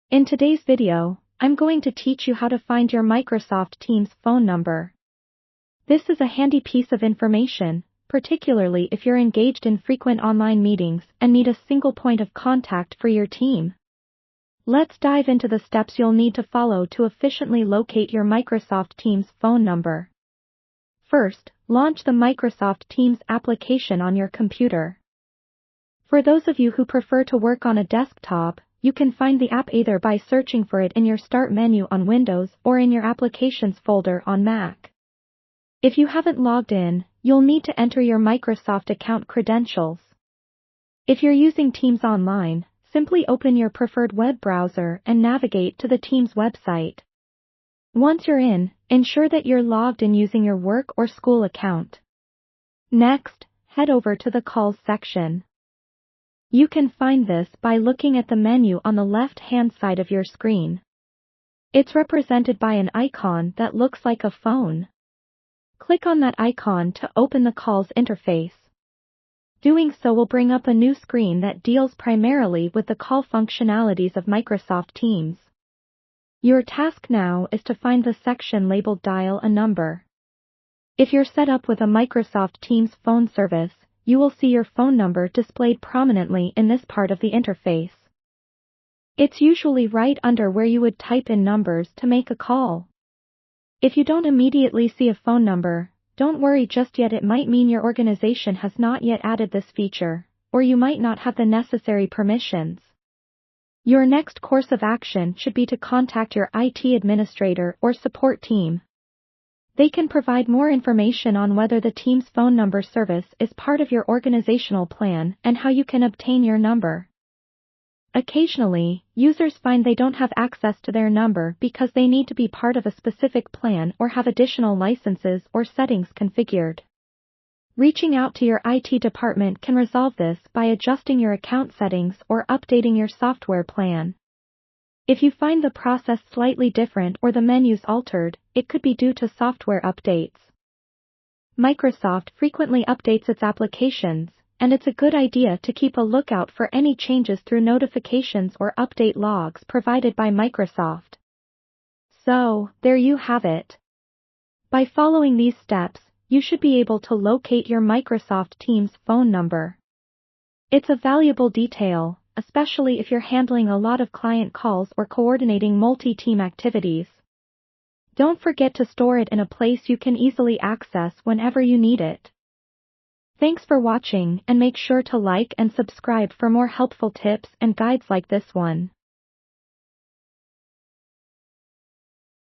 In today's video, I'm going to teach you how to find your Microsoft Teams phone number. This is a handy piece of information, particularly if you're engaged in frequent online meetings and need a single point of contact for your team. Let's dive into the steps you'll need to follow to efficiently locate your Microsoft Teams phone number. First, launch the Microsoft Teams application on your computer. For those of you who prefer to work on a desktop, you can find the app either by searching for it in your Start menu on Windows or in your Applications folder on Mac. If you haven't logged in, you'll need to enter your Microsoft account credentials. If you're using Teams Online, simply open your preferred web browser and navigate to the Teams website. Once you're in, ensure that you're logged in using your work or school account. Next, head over to the Calls section. You can find this by looking at the menu on the left-hand side of your screen. It's represented by an icon that looks like a phone. Click on that icon to open the Calls interface. Doing so will bring up a new screen that deals primarily with the call functionalities of Microsoft Teams. Your task now is to find the section labeled Dial a Number. If you're set up with a Microsoft Teams phone service, you will see your phone number displayed prominently in this part of the interface. It's usually right under where you would type in numbers to make a call. If you don't immediately see a phone number, don't worry just yet. It might mean your organization has not yet added this feature, or you might not have the necessary permissions. Your next course of action should be to contact your IT administrator or support team. They can provide more information on whether the Teams phone number service is part of your organizational plan and how you can obtain your number. Occasionally, users find they don't have access to their number because they need to be part of a specific plan or have additional licenses or settings configured. Reaching out to your IT department can resolve this by adjusting your account settings or updating your software plan. If you find the process slightly different or the menus altered, it could be due to software updates. Microsoft frequently updates its applications, and it's a good idea to keep a lookout for any changes through notifications or update logs provided by Microsoft. So, there you have it. By following these steps, you should be able to locate your Microsoft Teams phone number. It's a valuable detail, especially if you're handling a lot of client calls or coordinating multi-team activities. Don't forget to store it in a place you can easily access whenever you need it. Thanks for watching, and make sure to like and subscribe for more helpful tips and guides like this one.